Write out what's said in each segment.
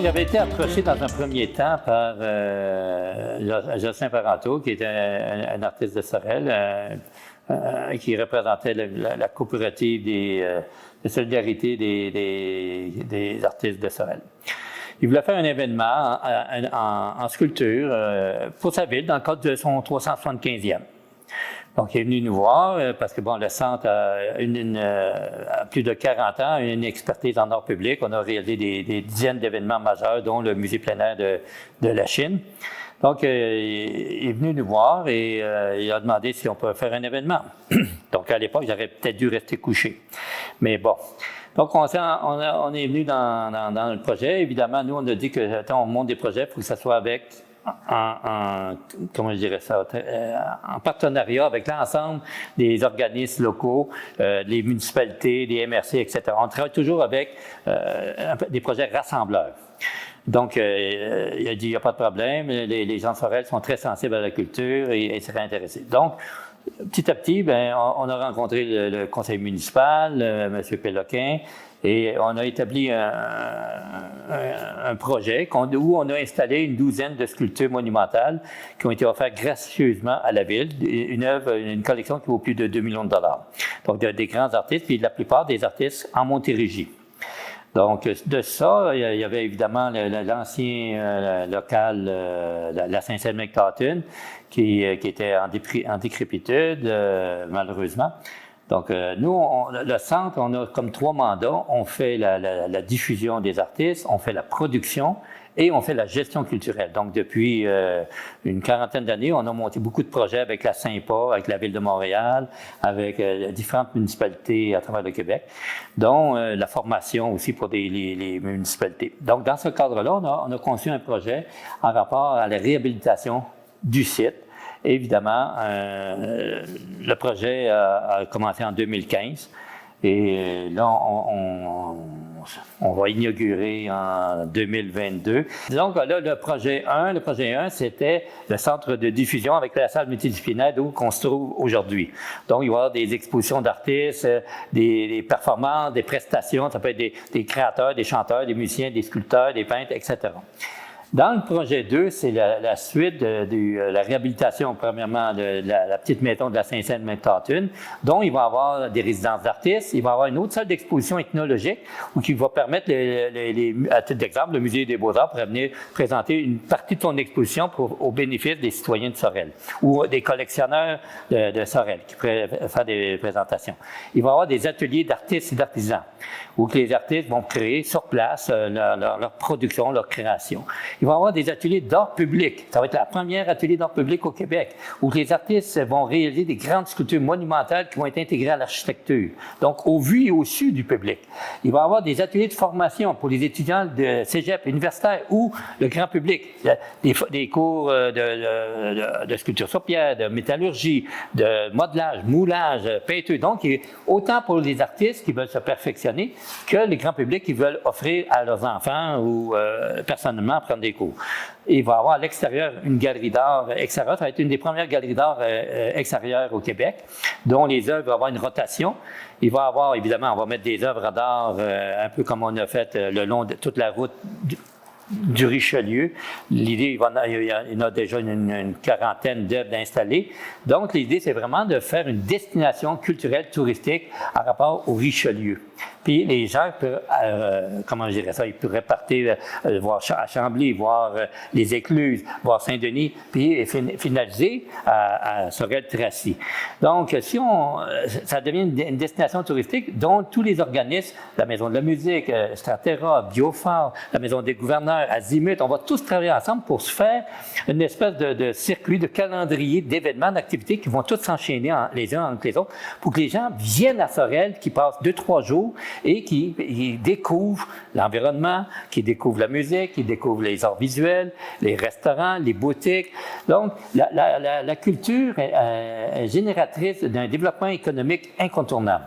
j'avais été approché dans un premier temps par Jocelyn Parenteau, qui était un artiste de Sorel, qui représentait la coopérative de solidarité des artistes de Sorel. Il voulait faire un événement en sculpture pour sa ville dans le cadre de son 375e. Donc, il est venu nous voir parce que, bon, le centre a plus de 40 ans, une expertise en art public. On a réalisé des dizaines d'événements majeurs, dont le musée plein air de la Chine. Donc, il est venu nous voir et il a demandé si on peut faire un événement. Donc, à l'époque, j'aurais peut-être dû rester couché. Mais bon. Donc, on est venu dans le projet. Évidemment, nous, on a dit que quand on monte des projets, il faut que ça soit avec comment je dirais ça, en partenariat avec l'ensemble des organismes locaux, les municipalités, les MRC, etc. On travaille toujours avec des projets rassembleurs. Donc, il a dit, il n'y a pas de problème, les gens de Sorel sont très sensibles à la culture et seraient intéressés. Donc, petit à petit, on a rencontré le conseil municipal, M. Péloquin, et on a établi un projet où on a installé une douzaine de sculptures monumentales qui ont été offertes gracieusement à la ville, une collection qui vaut plus de 2 millions de dollars. Donc, des grands artistes, puis la plupart des artistes en Montérégie. Donc, de ça, il y avait évidemment l'ancien local, la Saint-Saëns-Mactautun, qui était en décrépitude, malheureusement. Donc, nous, le centre, on a comme 3 mandats. On fait la diffusion des artistes, on fait la production et on fait la gestion culturelle. Donc, depuis une quarantaine d'années, on a monté beaucoup de projets avec la SYMPA, avec la Ville de Montréal, avec différentes municipalités à travers le Québec, dont la formation aussi pour les municipalités. Donc, dans ce cadre-là, on a conçu un projet en rapport à la réhabilitation du site. Évidemment, le projet a commencé en 2015 et là, on va inaugurer en 2022. Donc là, le projet 1, c'était le centre de diffusion avec la salle multidisciplinaire où on se trouve aujourd'hui. Donc, il va y avoir des expositions d'artistes, des performances, des prestations, ça peut être des créateurs, des chanteurs, des musiciens, des sculpteurs, des peintres, etc. Dans le projet 2, c'est la suite de la réhabilitation, premièrement, de la petite maison de la Saint-Saëns-Mactautun, dont il va y avoir des résidences d'artistes. Il va y avoir une autre salle d'exposition ethnologique qui va permettre, à titre d'exemple, le Musée des Beaux-Arts pourrait venir présenter une partie de son exposition au bénéfice des citoyens de Sorel ou des collectionneurs de Sorel qui pourraient faire des présentations. Il va y avoir des ateliers d'artistes et d'artisans où les artistes vont créer sur place leur production, leur création. Il va y avoir des ateliers d'art public. Ça va être la première atelier d'art public au Québec, où les artistes vont réaliser des grandes sculptures monumentales qui vont être intégrées à l'architecture, donc au vu et au su du public. Il va y avoir des ateliers de formation pour les étudiants de cégep universitaire ou le grand public, des cours de sculpture sur pierre, de métallurgie, de modelage, moulage, peinture. Donc, autant pour les artistes qui veulent se perfectionner que les grands publics qui veulent offrir à leurs enfants ou personnellement prendre des cours. Il va y avoir à l'extérieur une galerie d'art extérieure. Ça va être une des premières galeries d'art extérieures au Québec, dont les œuvres vont avoir une rotation. Il va y avoir, évidemment, on va mettre des œuvres d'art un peu comme on a fait le long de toute la route du Richelieu. L'idée, il y en a déjà une quarantaine d'œuvres installées. Donc, l'idée, c'est vraiment de faire une destination culturelle touristique en rapport au Richelieu. Puis les gens peuvent, comment je dirais ça, ils pourraient partir voir à Chambly, voir les Écluses, voir Saint-Denis, puis finaliser à Sorel-Tracy. Donc, si ça devient une destination touristique dont tous les organismes, la Maison de la musique, Stratera, Biophare, la Maison des gouverneurs, Azimut, on va tous travailler ensemble pour se faire une espèce de circuit, de calendrier d'événements, d'activités qui vont tous s'enchaîner les uns entre les autres pour que les gens viennent à Sorel, qui passent 2-3 jours et qui découvrent l'environnement, qui découvrent la musique, qui découvrent les arts visuels, les restaurants, les boutiques. Donc, la culture est génératrice d'un développement économique incontournable.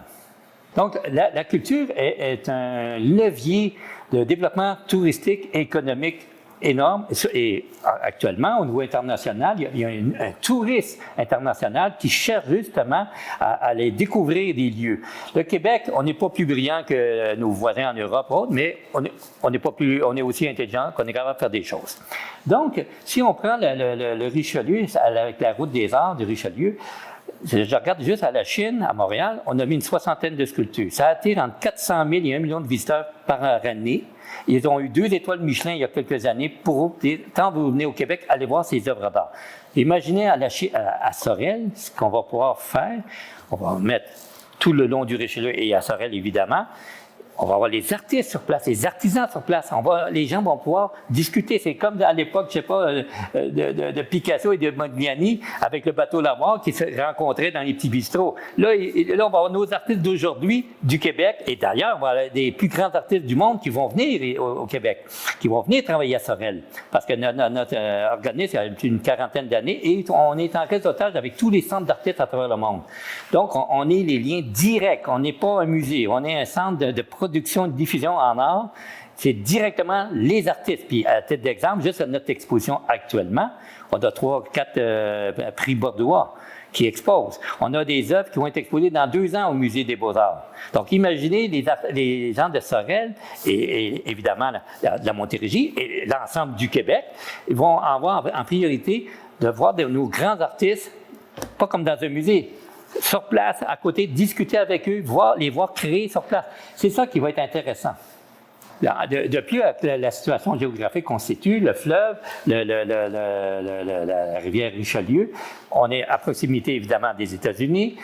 Donc, la culture est un levier de développement touristique et économique énorme. Et actuellement, au niveau international, il y a un tourisme international qui cherche justement à aller découvrir des lieux. Le Québec, on n'est pas plus brillant que nos voisins en Europe, mais on est aussi intelligent, qu'on est capable de faire des choses. Donc, si on prend le Richelieu, avec la route des arts du Richelieu, je regarde juste à la Chine, à Montréal, on a mis une 60aine de sculptures. Ça attire entre 400 000 et 1 million de visiteurs par année. Ils ont eu 2 étoiles Michelin il y a quelques années pour, quand vous venez au Québec, aller voir ces œuvres d'art. Imaginez à Sorel, ce qu'on va pouvoir faire. On va mettre tout le long du Richelieu et à Sorel, évidemment. On va avoir les artistes sur place, les artisans sur place. Les gens vont pouvoir discuter. C'est comme à l'époque, je sais pas, de Picasso et de Modigliani avec le bateau Lavoir qui se rencontraient dans les petits bistrots. Là, on va avoir nos artistes d'aujourd'hui du Québec et d'ailleurs, on va avoir des plus grands artistes du monde qui vont venir au Québec, qui vont venir travailler à Sorel. Parce que notre organisme a une quarantaine d'années et on est en réseautage avec tous les centres d'artistes à travers le monde. Donc, on est les liens directs. On n'est pas un musée. On est un centre de production et de diffusion en art, c'est directement les artistes. Puis, à titre d'exemple, juste à notre exposition actuellement, on a 3 ou 4 prix bordeaux qui exposent. On a des œuvres qui vont être exposées dans 2 ans au Musée des Beaux-Arts. Donc, imaginez les gens de Sorel et évidemment de la Montérégie et l'ensemble du Québec, ils vont avoir en priorité de voir nos grands artistes, pas comme dans un musée, sur place, à côté, discuter avec eux, les voir créer sur place. C'est ça qui va être intéressant. Depuis la situation géographique qu'on situe, le fleuve, la rivière Richelieu, on est à proximité évidemment des États-Unis.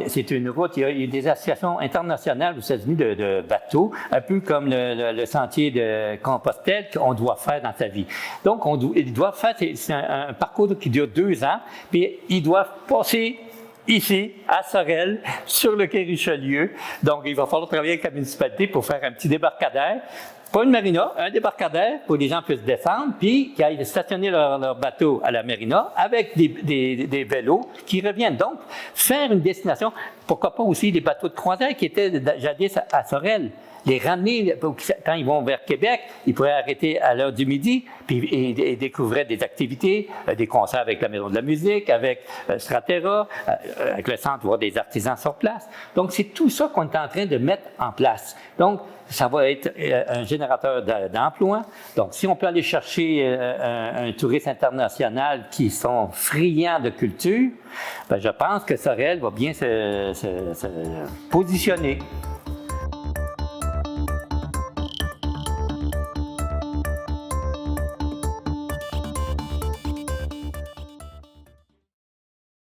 C'est une route, il y a des associations internationales aux États-Unis de bateaux, un peu comme le sentier de Compostelle qu'on doit faire dans sa vie. Donc, ils doivent faire, c'est un parcours qui dure 2 ans, puis ils doivent passer ici, à Sorel, sur le quai Richelieu. Donc, il va falloir travailler avec la municipalité pour faire un petit débarcadère. Pas une marina, un débarcadère pour que les gens puissent descendre, puis qu'ils aillent stationner leur bateau à la marina avec des vélos qui reviennent. Donc, faire une destination, pourquoi pas aussi des bateaux de croisière qui étaient jadis à Sorel. Les ramener, quand ils vont vers Québec, ils pourraient arrêter à l'heure du midi et découvrir des activités, des concerts avec la Maison de la musique, avec Stratera, avec le centre, voir des artisans sur place. Donc, c'est tout ça qu'on est en train de mettre en place. Donc, ça va être un générateur d'emplois. Donc, si on peut aller chercher un touriste international qui sont friands de culture, ben, je pense que Sorel va bien se positionner.